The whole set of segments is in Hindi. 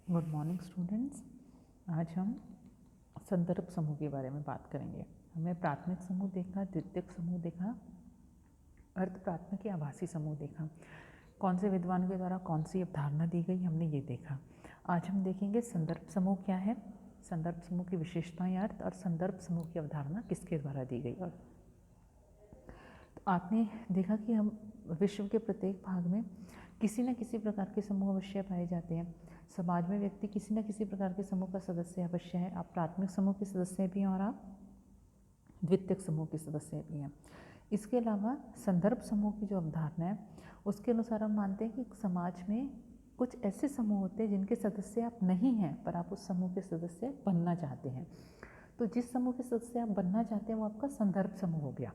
Good morning students. आज हम संदर्भ समूह के बारे में बात करेंगे। हमने प्राथमिक समूह देखा, द्वितीयक समूह देखा, अर्ध प्राथमिक या आभासी समूह देखा। कौन से विद्वान के द्वारा कौन सी अवधारणा दी गई हमने ये देखा। आज हम देखेंगे संदर्भ समूह क्या है, संदर्भ समूह की विशेषताएं, अर्थ और संदर्भ समूह की अवधारणा किसके द्वारा दी गई। और तो आपने देखा कि हम विश्व के प्रत्येक भाग में किसी न किसी प्रकार के समूह अवश्य पाए जाते हैं। समाज में व्यक्ति किसी न किसी प्रकार के समूह का सदस्य अवश्य है। आप प्राथमिक समूह के सदस्य भी हैं और आप द्वितीयक समूह के सदस्य भी हैं। इसके अलावा संदर्भ समूह की जो अवधारणा है उसके अनुसार हम मानते हैं कि समाज में कुछ ऐसे समूह होते हैं जिनके सदस्य आप नहीं हैं पर आप उस समूह के सदस्य बनना चाहते हैं। तो जिस समूह के सदस्य आप बनना चाहते हैं वो आपका संदर्भ समूह हो गया।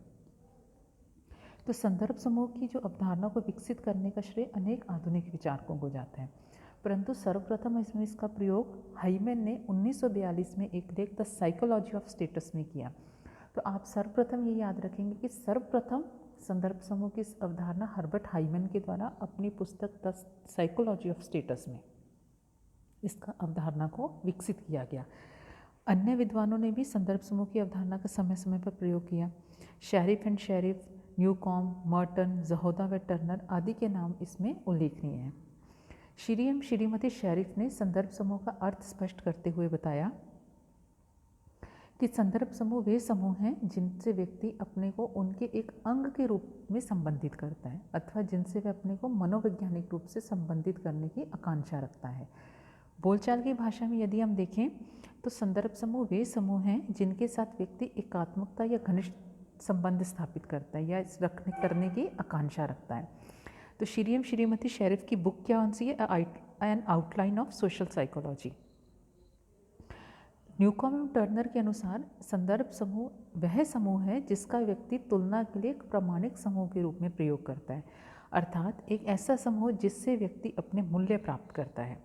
तो संदर्भ समूह की जो अवधारणा को विकसित करने का श्रेय अनेक आधुनिक विचारकों को जाता है, परंतु सर्वप्रथम इसमें इसका प्रयोग हाइमन ने 1942 में एक लेख द साइकोलॉजी ऑफ स्टेटस में किया। तो आप सर्वप्रथम ये याद रखेंगे कि सर्वप्रथम संदर्भ समूह की इस अवधारणा हर्बर्ट हाइमन के द्वारा अपनी पुस्तक द साइकोलॉजी ऑफ स्टेटस में इसका अवधारणा को विकसित किया गया। अन्य विद्वानों ने भी संदर्भ समूह की अवधारणा का समय समय पर प्रयोग किया। Sheriff and sheriff, Newcom, Merton, जहोदा व टर्नर आदि के नाम इसमें उल्लेखनीय हैं। श्रीमती शेरिफ ने संदर्भ समूह का अर्थ स्पष्ट करते हुए बताया कि संदर्भ समूह वे समूह हैं जिनसे व्यक्ति अपने को उनके एक अंग के रूप में संबंधित करता है अथवा जिनसे वह अपने को मनोवैज्ञानिक रूप से संबंधित करने की आकांक्षा रखता है। बोलचाल की भाषा में यदि हम देखें तो संदर्भ समूह वे समूह हैं जिनके साथ व्यक्ति एकात्मकता या घनिष्ठ संबंध स्थापित करता है या इस करने की आकांक्षा रखता है। तो श्रीमती शेरिफ की बुक क्या सी है, an outline of social psychology. Newcomb एवं टर्नर के अनुसार संदर्भ समूह वह समूह है जिसका व्यक्ति तुलना के लिए एक प्रामाणिक समूह के रूप में प्रयोग करता है, अर्थात एक ऐसा समूह जिससे व्यक्ति अपने मूल्य प्राप्त करता है।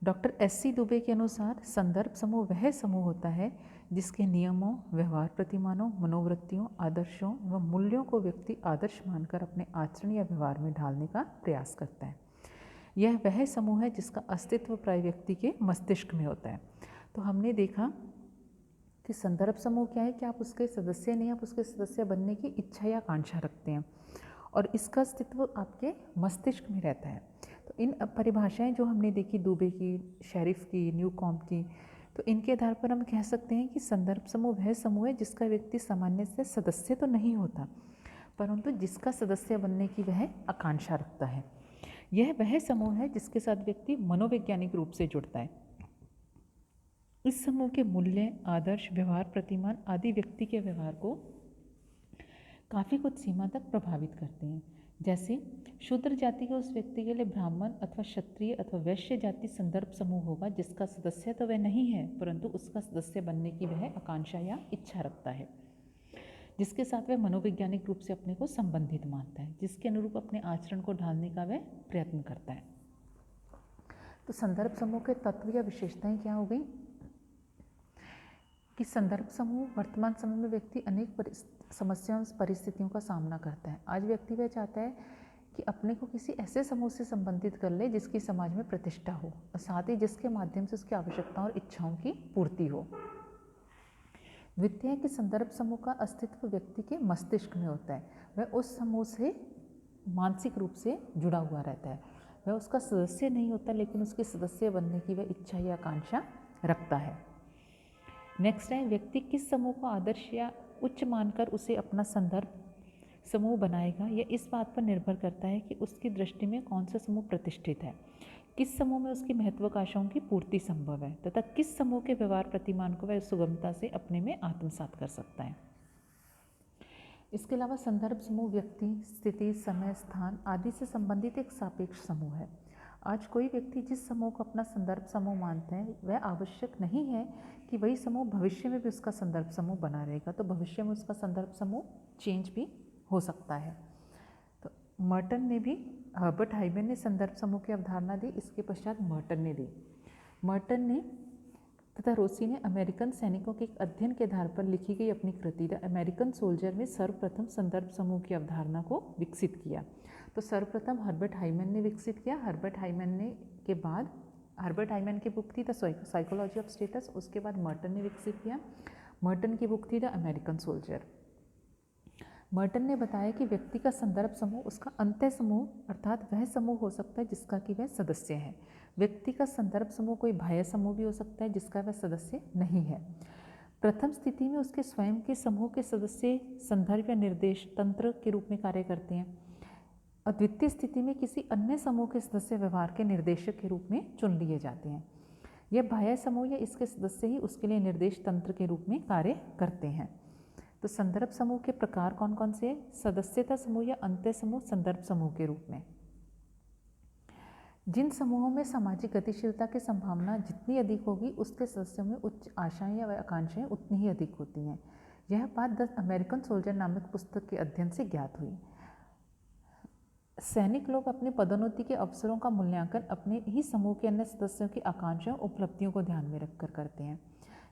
Doctor SC. दुबे के अनुसार संदर्भ समूह वह समूह होता है जिसके नियमों, व्यवहार प्रतिमानों, मनोवृत्तियों, आदर्शों व मूल्यों को व्यक्ति आदर्श मानकर अपने आचरण या व्यवहार में ढालने का प्रयास करता है। यह वह समूह है जिसका अस्तित्व प्राय व्यक्ति के मस्तिष्क में होता है। तो हमने देखा कि संदर्भ समूह क्या है कि आप उसके सदस्य नहीं, आप उसके सदस्य बनने की इच्छा या आकांक्षा रखते हैं और इसका अस्तित्व आपके मस्तिष्क में रहता है। तो इन परिभाषाएं जो हमने देखी दुबे की, शेरिफ की, न्यूकॉम की, तो इनके आधार पर हम कह सकते हैं कि संदर्भ समूह वह समूह है जिसका व्यक्ति सामान्य से सदस्य तो नहीं होता परंतु जिसका सदस्य बनने की वह आकांक्षा रखता है। यह वह समूह है जिसके साथ व्यक्ति मनोवैज्ञानिक रूप से जुड़ता है। इस समूह के मूल्य, आदर्श, व्यवहार प्रतिमान आदि व्यक्ति के व्यवहार को काफ़ी कुछ सीमा तक प्रभावित करते हैं। जैसे शूद्र जाति के उस व्यक्ति के लिए ब्राह्मण अथवा क्षत्रिय अथवा वैश्य जाति संदर्भ समूह होगा जिसका सदस्य तो वह नहीं है परंतु उसका सदस्य बनने की वह आकांक्षा या इच्छा रखता है, जिसके साथ वह मनोवैज्ञानिक रूप से अपने को संबंधित मानता है, जिसके अनुरूप अपने आचरण को ढालने का वह प्रयत्न करता है। तो संदर्भ समूह के तत्व या विशेषताएं क्या हो गई कि संदर्भ समूह वर्तमान समय में व्यक्ति अनेक समस्याओं परिस्थितियों का सामना करता है। आज व्यक्ति वह चाहता है कि अपने को किसी ऐसे समूह से संबंधित कर ले जिसकी समाज में प्रतिष्ठा हो और साथ ही जिसके माध्यम से उसकी आवश्यकताओं और इच्छाओं की पूर्ति हो। द्वितीय कि संदर्भ समूह का अस्तित्व व्यक्ति के मस्तिष्क में होता है, वह उस समूह से मानसिक रूप से जुड़ा हुआ रहता है, वह उसका सदस्य नहीं होता लेकिन उसके सदस्य बनने की वह इच्छा या आकांक्षा रखता है। नेक्स्ट है व्यक्ति किस समूह को आदर्श या उच्च मानकर उसे अपना संदर्भ समूह बनाएगा, यह इस बात पर निर्भर करता है कि उसकी दृष्टि में कौन सा समूह प्रतिष्ठित है, किस समूह में उसकी महत्वाकांक्षाओं की पूर्ति संभव है तथा किस समूह के व्यवहार प्रतिमान को वह सुगमता से अपने में आत्मसात कर सकता है। इसके अलावा संदर्भ समूह व्यक्ति, स्थिति, समय, स्थान आदि से संबंधित एक सापेक्ष समूह है। आज कोई व्यक्ति जिस समूह को अपना संदर्भ समूह मानता है वह आवश्यक नहीं है कि वही समूह भविष्य में भी उसका संदर्भ समूह बना रहेगा, तो भविष्य में उसका संदर्भ समूह चेंज भी हो सकता है। तो मर्टन ने भी, हर्बर्ट हाइमन ने संदर्भ समूह की अवधारणा दी, इसके पश्चात मर्टन ने दी। मर्टन ने तथा रोसी ने अमेरिकन सैनिकों के एक अध्ययन के आधार पर लिखी गई अपनी कृति द अमेरिकन सोल्जर में सर्वप्रथम संदर्भ समूह की अवधारणा को विकसित किया। तो सर्वप्रथम हर्बर्ट हाइमन ने विकसित किया। हर्बर्ट हाइमन ने के बाद हर्बर्ट हाइमन की बुक थी द साइकोलॉजी ऑफ स्टेटस, उसके बाद मर्टन ने विकसित किया। मर्टन की बुक थी द अमेरिकन सोल्जर। मर्टन ने बताया कि व्यक्ति का संदर्भ समूह उसका अंत्य समूह अर्थात वह समूह हो सकता है जिसका कि वह सदस्य है। व्यक्ति का संदर्भ समूह कोई बाह्य समूह भी हो सकता है जिसका वह सदस्य नहीं है। प्रथम स्थिति में उसके स्वयं के समूह के सदस्य संदर्भ या निर्देश तंत्र के रूप में कार्य करते हैं और द्वितीय स्थिति में किसी अन्य समूह के सदस्य व्यवहार के निर्देशक के रूप में चुन लिए जाते हैं। यह बाह्य समूह या इसके सदस्य ही उसके लिए निर्देश तंत्र के रूप में कार्य करते हैं। तो संदर्भ समूह के प्रकार कौन कौन से हैं? सदस्यता समूह या अंत्य समूह संदर्भ समूह के रूप में। जिन समूहों में सामाजिक गतिशीलता की संभावना जितनी अधिक होगी उसके सदस्यों में उच्च आशाएं या आकांक्षाएं उतनी ही अधिक होती हैं। यह बात द अमेरिकन सोल्जर नामक पुस्तक के अध्ययन से ज्ञात हुई। सैनिक लोग अपनी पदोन्नति के अवसरों का मूल्यांकन अपने ही समूह के अन्य सदस्यों की आकांक्षाओं उपलब्धियों को ध्यान में रखकर करते हैं।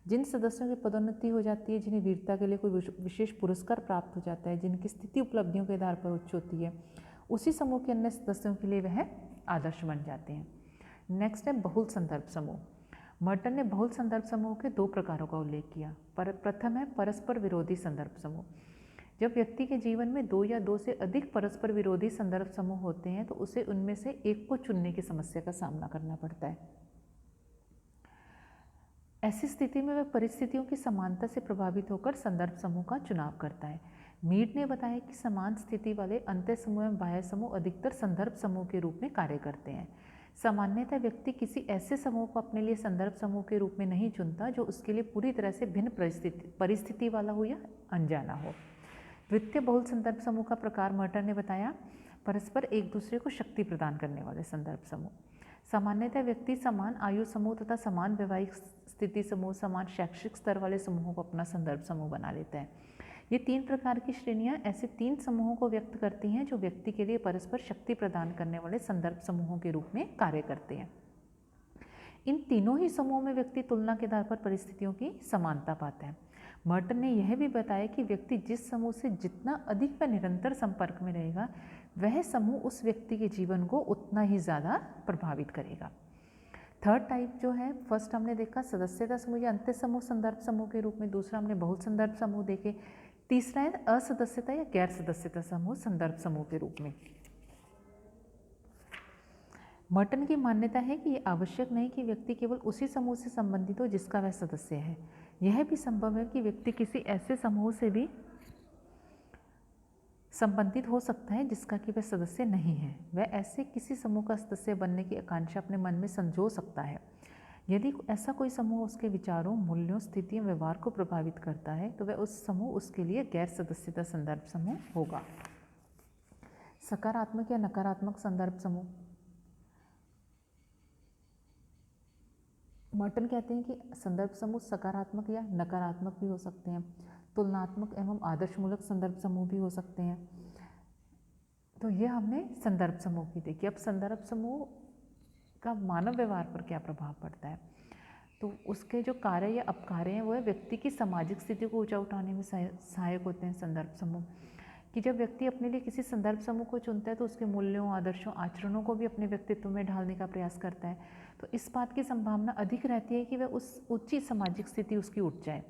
जिन सदस्यों की पदोन्नति हो जाती है, जिन्हें वीरता के लिए कोई विशेष पुरस्कार प्राप्त हो जाता है, जिनकी स्थिति उपलब्धियों के आधार पर उच्च होती है, उसी समूह के अन्य सदस्यों के लिए वह आदर्श बन जाते हैं। नेक्स्ट है बहुल संदर्भ समूह। मर्टन ने बहुल संदर्भ समूह के दो प्रकारों का उल्लेख किया। प्रथम है परस्पर विरोधी संदर्भ समूह। जब व्यक्ति के जीवन में दो या दो से अधिक परस्पर विरोधी संदर्भ समूह होते हैं तो उसे उनमें से एक को चुनने की समस्या का सामना करना पड़ता है। ऐसी स्थिति में वह परिस्थितियों की समानता से प्रभावित होकर संदर्भ समूह का चुनाव करता है। मीड ने बताया कि समान स्थिति वाले अंत्य समूह एवं बाह्य समूह अधिकतर संदर्भ समूह के रूप में कार्य करते हैं। सामान्यतः व्यक्ति किसी ऐसे समूह को अपने लिए संदर्भ समूह के रूप में नहीं चुनता जो उसके लिए पूरी तरह से भिन्न परिस्थिति वाला हो या अनजाना हो। द्वितीय बहुल संदर्भ समूह का प्रकार मर्टन ने बताया परस्पर एक दूसरे को शक्ति प्रदान करने वाले संदर्भ समूह। सामान्यतः व्यक्ति समान आयु समूह तथा समान वैवाहिक स्थिति समूह, समान शैक्षिक स्तर वाले समूहों को अपना संदर्भ समूह बना लेता है। ये तीन प्रकार की श्रेणियां ऐसे तीन समूहों को व्यक्त करती हैं जो व्यक्ति के लिए परस्पर शक्ति प्रदान करने वाले संदर्भ समूहों के रूप में कार्य करते हैं। इन तीनों ही समूहों में व्यक्ति तुलना के आधार पर परिस्थितियों की समानता पाता है। मर्टन ने यह भी बताया कि व्यक्ति जिस समूह से जितना अधिक व निरंतर संपर्क में रहेगा वह समूह उस व्यक्ति के जीवन को उतना ही ज़्यादा प्रभावित करेगा। थर्ड टाइप जो है, फर्स्ट हमने देखा सदस्यता समूह या अंत्य समूह संदर्भ समूह के रूप में, दूसरा हमने बहुल संदर्भ समूह देखे, तीसरा है असदस्यता या गैर सदस्यता समूह संदर्भ समूह के रूप में। मर्टन की मान्यता है कि यह आवश्यक नहीं कि व्यक्ति केवल उसी समूह से संबंधित हो जिसका वह सदस्य है। यह भी संभव है कि व्यक्ति किसी ऐसे समूह से भी संबंधित हो सकता है जिसका कि वह सदस्य नहीं है। वह ऐसे किसी समूह का सदस्य बनने की आकांक्षा अपने मन में संजो सकता है। यदि ऐसा कोई समूह उसके विचारों, मूल्यों, स्थितियों, व्यवहार को प्रभावित करता है तो वह उस समूह उसके लिए गैर सदस्यता संदर्भ समूह होगा। सकारात्मक या नकारात्मक संदर्भ समूह। मर्टन कहते हैं कि संदर्भ समूह सकारात्मक या नकारात्मक भी हो सकते हैं। तुलनात्मक एवं आदर्शमूलक संदर्भ समूह भी हो सकते हैं। तो ये हमने संदर्भ समूह की देखी। अब संदर्भ समूह का मानव व्यवहार पर क्या प्रभाव पड़ता है, तो उसके जो कार्य या अपकार्य हैं वह व्यक्ति की सामाजिक स्थिति को ऊंचा उठाने में सहायक होते हैं। संदर्भ समूह कि जब व्यक्ति अपने लिए किसी संदर्भ समूह को चुनता है तो उसके मूल्यों, आदर्शों, आचरणों को भी अपने व्यक्तित्व में ढालने का प्रयास करता है। तो इस बात की संभावना अधिक रहती है कि वह उस ऊंची सामाजिक स्थिति उसकी उठ जाए।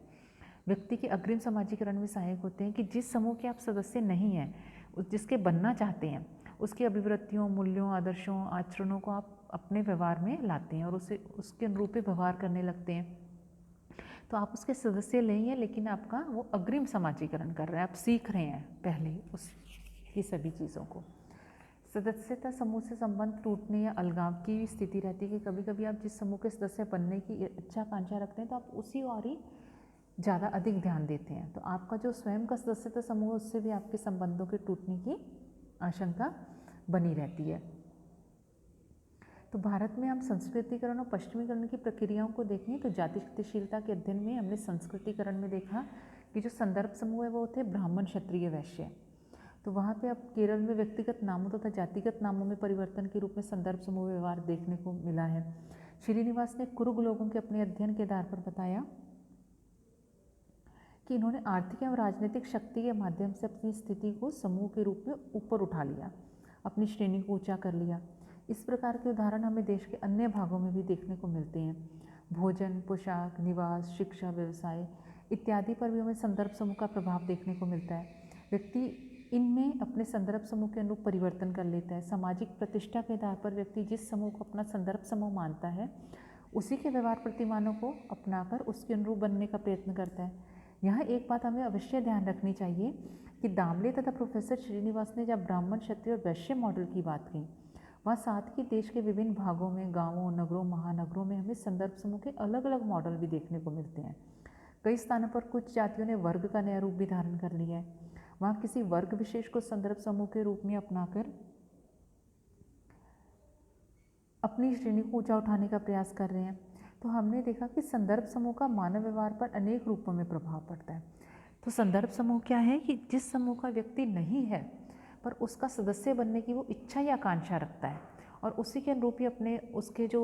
व्यक्ति के अग्रिम सामाजिकरण में सहायक होते हैं कि जिस समूह के आप सदस्य नहीं हैं, जिसके बनना चाहते हैं, उसकी अभिवृत्तियों, मूल्यों, आदर्शों, आचरणों को आप अपने व्यवहार में लाते हैं और उसके अनुरूप व्यवहार करने लगते हैं। तो आप उसके सदस्य नहीं हैं लेकिन आपका वो अग्रिम समाजीकरण कर रहे हैं, आप सीख रहे हैं पहले उसकी सभी चीज़ों को। सदस्यता समूह से संबंध टूटने या अलगाव की स्थिति रहती है कि कभी कभी आप जिस समूह के सदस्य बनने की इच्छा आकांक्षा रखते हैं तो आप उसी और ही ज़्यादा अधिक ध्यान देते हैं। तो आपका जो स्वयं का सदस्यता समूह है उससे भी आपके संबंधों के टूटने की आशंका बनी रहती है। तो भारत में हम संस्कृतिकरण और पश्चिमीकरण की प्रक्रियाओं को देखें तो जाति गतिशीलता के अध्ययन में हमने संस्कृतिकरण में देखा कि जो संदर्भ समूह है वो थे ब्राह्मण, क्षत्रिय, वैश्य। तो वहाँ पे अब केरल में व्यक्तिगत नामों तथा जातिगत नामों में परिवर्तन के रूप में संदर्भ समूह व्यवहार देखने को मिला है। श्रीनिवास ने कुरुग लोगों के अपने अध्ययन के आधार पर बताया कि इन्होंने आर्थिक एवं राजनीतिक शक्ति के माध्यम से अपनी स्थिति को समूह के रूप में ऊपर उठा लिया, अपनी श्रेणी को ऊंचा कर लिया। इस प्रकार के उदाहरण हमें देश के अन्य भागों में भी देखने को मिलते हैं। भोजन, पोशाक, निवास, शिक्षा, व्यवसाय इत्यादि पर भी हमें संदर्भ समूह का प्रभाव देखने को मिलता है। व्यक्ति इनमें अपने संदर्भ समूह के अनुरूप परिवर्तन कर लेता है। सामाजिक प्रतिष्ठा के आधार पर व्यक्ति जिस समूह को अपना संदर्भ समूह मानता है उसी के व्यवहार प्रतिमानों को अपनाकर उसके अनुरूप बनने का प्रयत्न करता है। यहाँ एक बात हमें अवश्य ध्यान रखनी चाहिए कि दामले तथा प्रोफेसर श्रीनिवास ने जब ब्राह्मण, क्षत्रिय और वैश्य मॉडल की बात की, वहाँ साथ ही देश के विभिन्न भागों में, गांवों, नगरों, महानगरों में हमें संदर्भ समूह के अलग अलग मॉडल भी देखने को मिलते हैं। कई स्थानों पर कुछ जातियों ने वर्ग का नया रूप भी धारण कर लिया है। वहाँ किसी वर्ग विशेष को संदर्भ समूह के रूप में अपनाकर अपनी श्रेणी को ऊंचा उठाने का प्रयास कर रहे हैं। तो हमने देखा कि संदर्भ समूह का मानव व्यवहार पर अनेक रूपों में प्रभाव पड़ता है। तो संदर्भ समूह क्या है कि जिस समूह का व्यक्ति नहीं है पर उसका सदस्य बनने की वो इच्छा या आकांक्षा रखता है और उसी के अनुरूप ही अपने उसके जो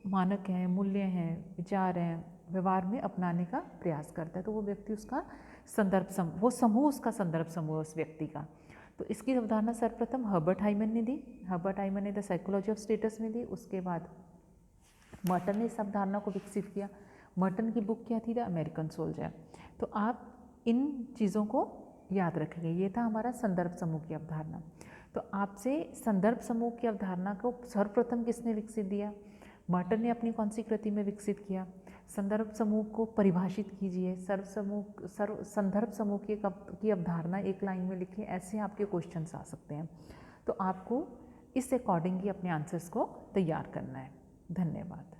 मानक हैं, मूल्य हैं, विचार हैं, व्यवहार में अपनाने का प्रयास करता है, तो वो व्यक्ति उसका संदर्भ समूह, वो समूह उसका संदर्भ समूह उस व्यक्ति का। तो इसकी अवधारणा सर्वप्रथम हर्बर्ट हाइमन ने दी। हर्बर्ट हाइमन ने द साइकोलॉजी ऑफ स्टेटस में दी। उसके बाद मर्टन ने इस अवधारणा को विकसित किया। मर्टन की बुक क्या थी? The American soldier. तो आप इन चीज़ों को याद रखेंगे। ये था हमारा संदर्भ समूह की अवधारणा। तो आपसे संदर्भ समूह की अवधारणा को सर्वप्रथम किसने विकसित दिया? मर्टन ने अपनी कौन सी कृति में विकसित किया? संदर्भ समूह को परिभाषित कीजिए। संदर्भ समूह की अवधारणा एक लाइन में लिखिए। ऐसे आपके क्वेश्चंस आ सकते हैं। तो आपको इस अकॉर्डिंग ही अपने आंसर्स को तैयार करना है। धन्यवाद।